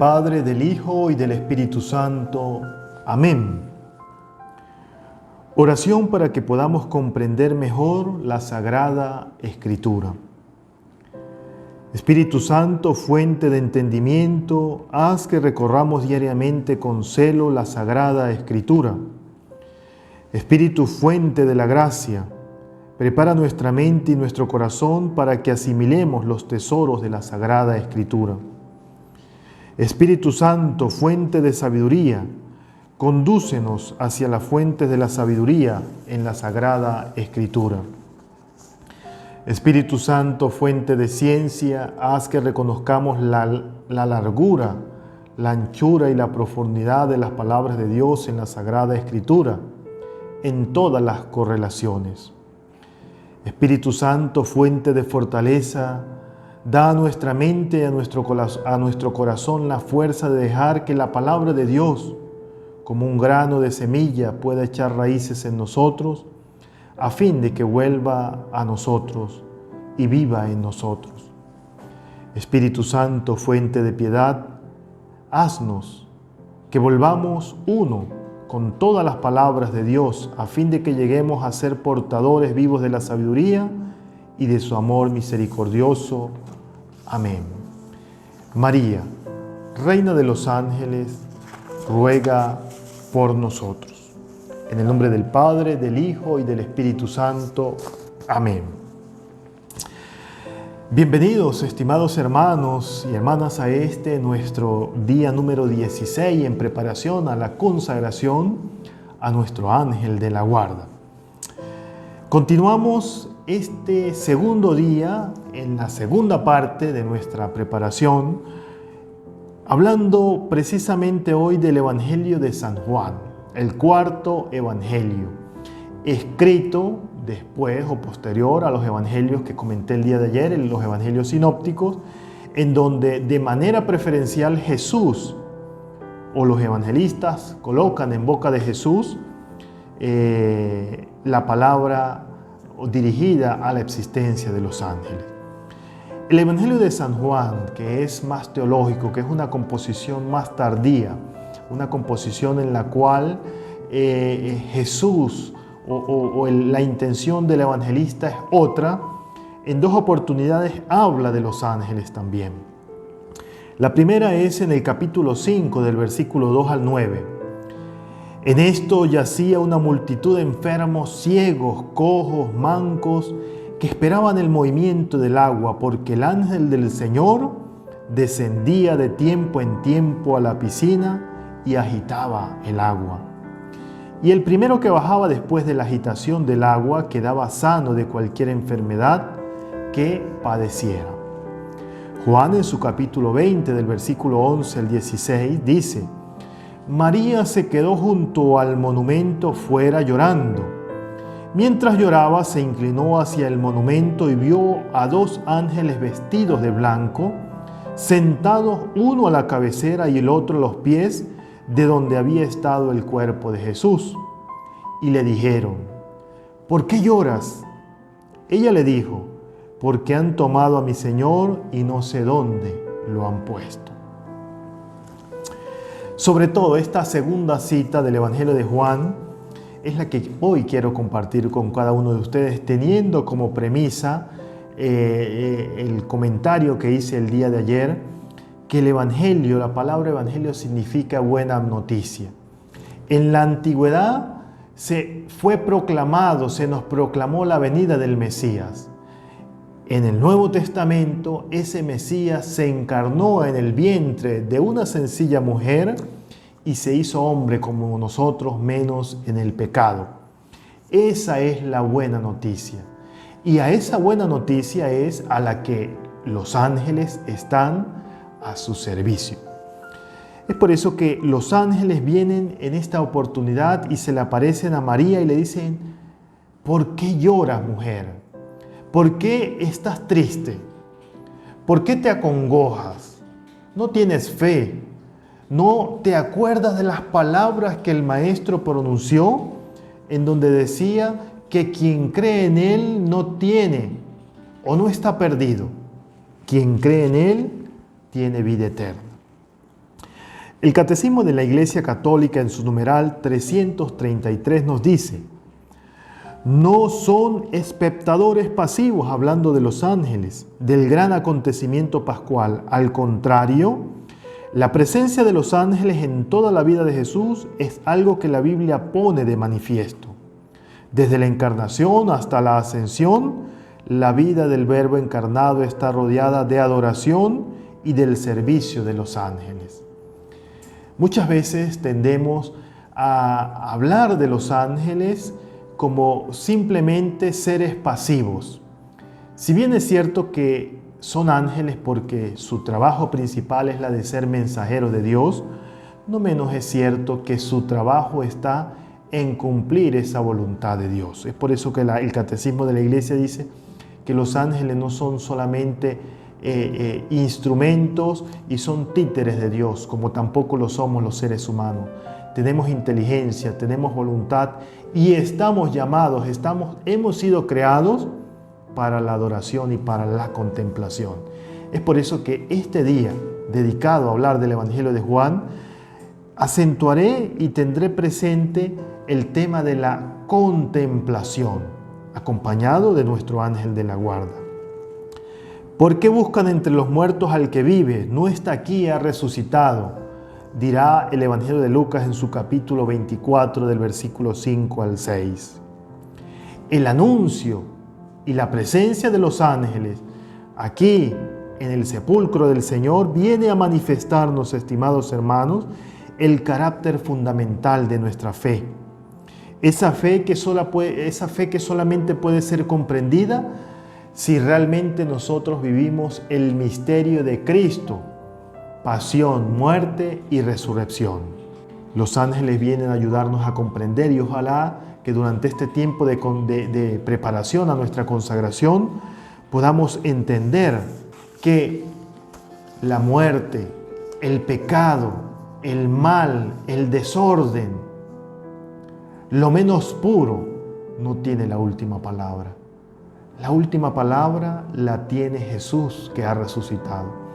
Padre, del Hijo y del Espíritu Santo. Amén. Oración para que podamos comprender mejor la Sagrada Escritura. Espíritu Santo, fuente de entendimiento, haz que recorramos diariamente con celo la Sagrada Escritura. Espíritu, fuente de la gracia, prepara nuestra mente y nuestro corazón para que asimilemos los tesoros de la Sagrada Escritura. Espíritu Santo, fuente de sabiduría, condúcenos hacia la fuente de la sabiduría en la Sagrada Escritura. Espíritu Santo, fuente de ciencia, haz que reconozcamos la largura, la anchura y la profundidad de las palabras de Dios en la Sagrada Escritura, en todas las correlaciones. Espíritu Santo, fuente de fortaleza, da a nuestra mente y a nuestro corazón la fuerza de dejar que la palabra de Dios, como un grano de semilla, pueda echar raíces en nosotros, a fin de que vuelva a nosotros y viva en nosotros. Espíritu Santo, fuente de piedad, haznos que volvamos uno con todas las palabras de Dios, a fin de que lleguemos a ser portadores vivos de la sabiduría y de su amor misericordioso. Amén. María, Reina de los ángeles, ruega por nosotros. En el nombre del Padre, del Hijo y del Espíritu Santo. Amén. Bienvenidos, estimados hermanos y hermanas, a nuestro día número 16 en preparación a la consagración a nuestro ángel de la guarda. Continuamos este segundo día en la segunda parte de nuestra preparación, hablando precisamente hoy del Evangelio de San Juan, el cuarto Evangelio, escrito después o posterior a los evangelios que comenté el día de ayer, en los evangelios sinópticos, en donde de manera preferencial Jesús o los evangelistas colocan en boca de Jesús la palabra dirigida a la existencia de los ángeles. El Evangelio de San Juan, que es más teológico, que es una composición más tardía, una composición en la cual Jesús la intención del evangelista es otra, en dos oportunidades habla de los ángeles también. La primera es en el capítulo 5, del versículo 2 al 9. En esto yacía una multitud de enfermos, ciegos, cojos, mancos, que esperaban el movimiento del agua, porque el ángel del Señor descendía de tiempo en tiempo a la piscina y agitaba el agua. Y el primero que bajaba después de la agitación del agua quedaba sano de cualquier enfermedad que padeciera. Juan, en su capítulo 20, del versículo 11 al 16, dice: María se quedó junto al monumento fuera llorando. Mientras lloraba, se inclinó hacia el monumento y vio a dos ángeles vestidos de blanco, sentados uno a la cabecera y el otro a los pies de donde había estado el cuerpo de Jesús. Y le dijeron: ¿por qué lloras? Ella le dijo: porque han tomado a mi Señor y no sé dónde lo han puesto. Sobre todo, esta segunda cita del Evangelio de Juan es la que hoy quiero compartir con cada uno de ustedes, teniendo como premisa el comentario que hice el día de ayer, que el Evangelio, la palabra Evangelio significa buena noticia. En la antigüedad se nos proclamó la venida del Mesías. En el Nuevo Testamento, ese Mesías se encarnó en el vientre de una sencilla mujer y se hizo hombre como nosotros, menos en el pecado. Esa es la buena noticia. Y a esa buena noticia es a la que los ángeles están a su servicio. Es por eso que los ángeles vienen en esta oportunidad y se le aparecen a María y le dicen: ¿por qué lloras, mujer? ¿Por qué estás triste? ¿Por qué te acongojas? ¿No tienes fe? ¿No te acuerdas de las palabras que el Maestro pronunció, en donde decía que quien cree en Él no tiene o no está perdido? Quien cree en Él tiene vida eterna. El Catecismo de la Iglesia Católica en su numeral 333 nos dice: no son espectadores pasivos, hablando de los ángeles, del gran acontecimiento pascual. Al contrario, la presencia de los ángeles en toda la vida de Jesús es algo que la Biblia pone de manifiesto. Desde la encarnación hasta la ascensión, la vida del Verbo encarnado está rodeada de adoración y del servicio de los ángeles. Muchas veces tendemos a hablar de los ángeles como simplemente seres pasivos. Si bien es cierto que son ángeles porque su trabajo principal es la de ser mensajeros de Dios, no menos es cierto que su trabajo está en cumplir esa voluntad de Dios. Es por eso que el Catecismo de la Iglesia dice que los ángeles no son solamente instrumentos y son títeres de Dios, como tampoco lo somos los seres humanos. Tenemos inteligencia, tenemos voluntad y estamos llamados, hemos sido creados para la adoración y para la contemplación. Es por eso que este día, dedicado a hablar del Evangelio de Juan, acentuaré y tendré presente el tema de la contemplación, acompañado de nuestro ángel de la guarda. ¿Por qué buscan entre los muertos al que vive? No está aquí, ha resucitado, dirá el Evangelio de Lucas en su capítulo 24 del versículo 5 al 6. El anuncio y la presencia de los ángeles aquí en el sepulcro del Señor viene a manifestarnos, estimados hermanos, el carácter fundamental de nuestra fe. Esa fe que solamente puede ser comprendida si realmente nosotros vivimos el misterio de Cristo, pasión, muerte y resurrección. Los ángeles vienen a ayudarnos a comprender y ojalá que durante este tiempo de preparación a nuestra consagración podamos entender que la muerte, el pecado, el mal, el desorden, lo menos puro, no tiene la última palabra. La última palabra la tiene Jesús, que ha resucitado.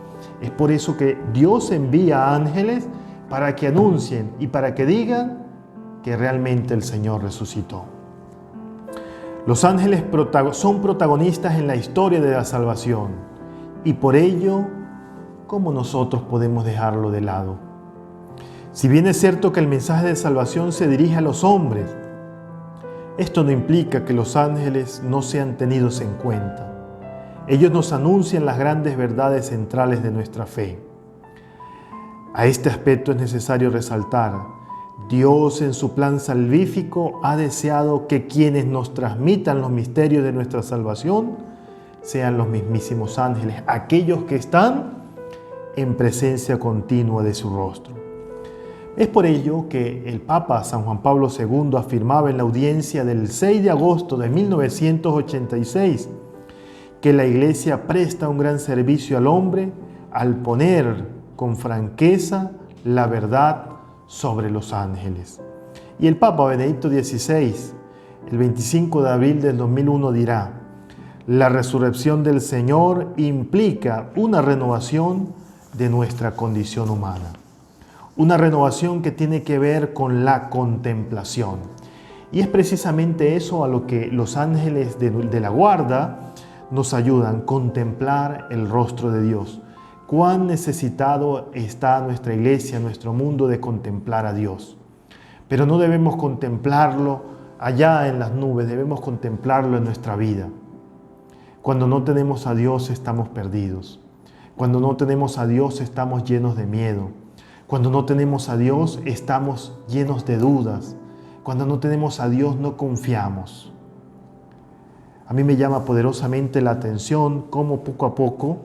Es por eso que Dios envía ángeles para que anuncien y para que digan que realmente el Señor resucitó. Los ángeles son protagonistas en la historia de la salvación y por ello, ¿cómo nosotros podemos dejarlo de lado? Si bien es cierto que el mensaje de salvación se dirige a los hombres, esto no implica que los ángeles no sean tenidos en cuenta. Ellos nos anuncian las grandes verdades centrales de nuestra fe. A este aspecto es necesario resaltar: Dios en su plan salvífico ha deseado que quienes nos transmitan los misterios de nuestra salvación sean los mismísimos ángeles, aquellos que están en presencia continua de su rostro. Es por ello que el Papa San Juan Pablo II afirmaba en la audiencia del 6 de agosto de 1986 que la Iglesia presta un gran servicio al hombre al poner con franqueza la verdad sobre los ángeles. Y el Papa Benedicto XVI, el 25 de abril del 2001, dirá: la resurrección del Señor implica una renovación de nuestra condición humana. Una renovación que tiene que ver con la contemplación. Y es precisamente eso a lo que los ángeles de la guarda nos ayudan, a contemplar el rostro de Dios. Cuán necesitado está nuestra iglesia, nuestro mundo, de contemplar a Dios. Pero no debemos contemplarlo allá en las nubes, debemos contemplarlo en nuestra vida. Cuando no tenemos a Dios estamos perdidos. Cuando no tenemos a Dios estamos llenos de miedo. Cuando no tenemos a Dios estamos llenos de dudas. Cuando no tenemos a Dios no confiamos. A mí me llama poderosamente la atención cómo poco a poco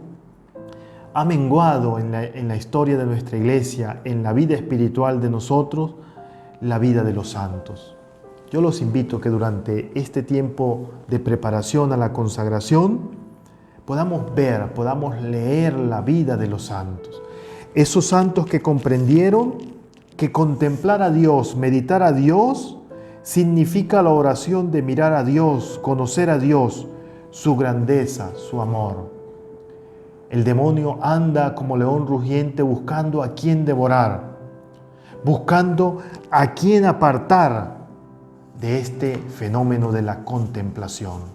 ha menguado en la historia de nuestra iglesia, en la vida espiritual de nosotros, la vida de los santos. Yo los invito a que durante este tiempo de preparación a la consagración podamos ver, podamos leer la vida de los santos. Esos santos que comprendieron que contemplar a Dios, meditar a Dios, significa la oración de mirar a Dios, conocer a Dios, su grandeza, su amor. El demonio anda como león rugiente buscando a quien devorar. buscando a quién apartar de este fenómeno de la contemplación.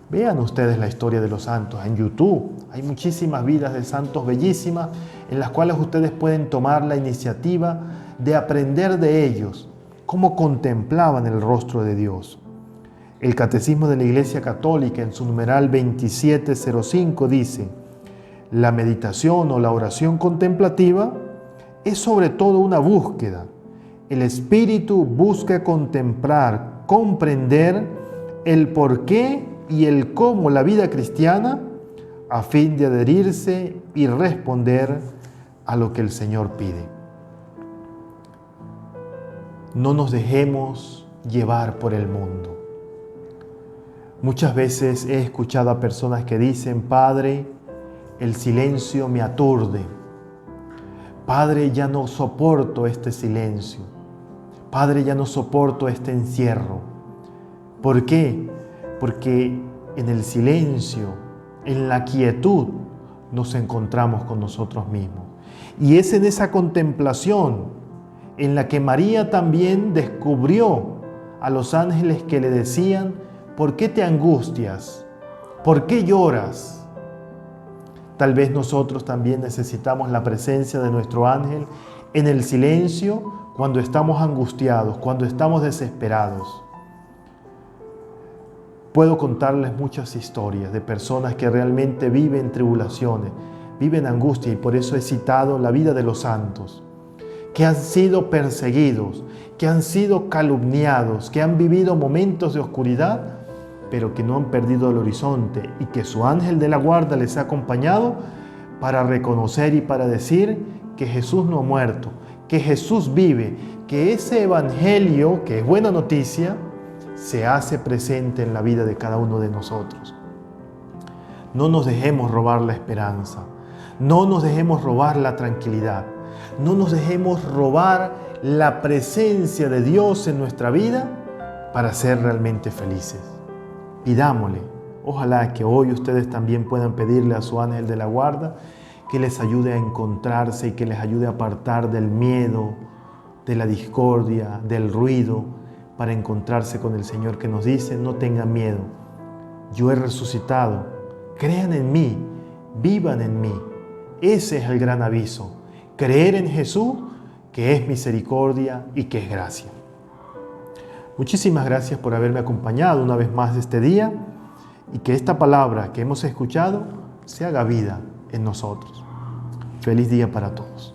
Vean ustedes la historia de los santos en YouTube. Hay muchísimas vidas de santos bellísimas en las cuales ustedes pueden tomar la iniciativa de aprender de ellos cómo contemplaban el rostro de Dios. El Catecismo de la Iglesia Católica en su numeral 2705 dice: la meditación o la oración contemplativa es sobre todo una búsqueda. El espíritu busca contemplar, comprender el porqué y el cómo la vida cristiana, a fin de adherirse y responder a lo que el Señor pide. No nos dejemos llevar por el mundo. Muchas veces he escuchado a personas que dicen: Padre, el silencio me aturde. Padre, ya no soporto este silencio. Padre, ya no soporto este encierro. ¿Por qué? Porque en el silencio, en la quietud, nos encontramos con nosotros mismos. Y es en esa contemplación en la que María también descubrió a los ángeles que le decían: ¿por qué te angustias? ¿Por qué lloras? Tal vez nosotros también necesitamos la presencia de nuestro ángel en el silencio cuando estamos angustiados, cuando estamos desesperados. Puedo contarles muchas historias de personas que realmente viven tribulaciones, viven angustia, y por eso he citado la vida de los santos, que han sido perseguidos, que han sido calumniados, que han vivido momentos de oscuridad, pero que no han perdido el horizonte y que su ángel de la guarda les ha acompañado para reconocer y para decir que Jesús no ha muerto, que Jesús vive, que ese evangelio, que es buena noticia, se hace presente en la vida de cada uno de nosotros. No nos dejemos robar la esperanza, no nos dejemos robar la tranquilidad, no nos dejemos robar la presencia de Dios en nuestra vida para ser realmente felices. Pidámosle, ojalá que hoy ustedes también puedan pedirle a su ángel de la guarda que les ayude a encontrarse y que les ayude a apartar del miedo, de la discordia, del ruido, para encontrarse con el Señor, que nos dice: no tengan miedo, yo he resucitado, crean en mí, vivan en mí. Ese es el gran aviso, creer en Jesús, que es misericordia y que es gracia. Muchísimas gracias por haberme acompañado una vez más este día, y que esta palabra que hemos escuchado se haga vida en nosotros. Feliz día para todos.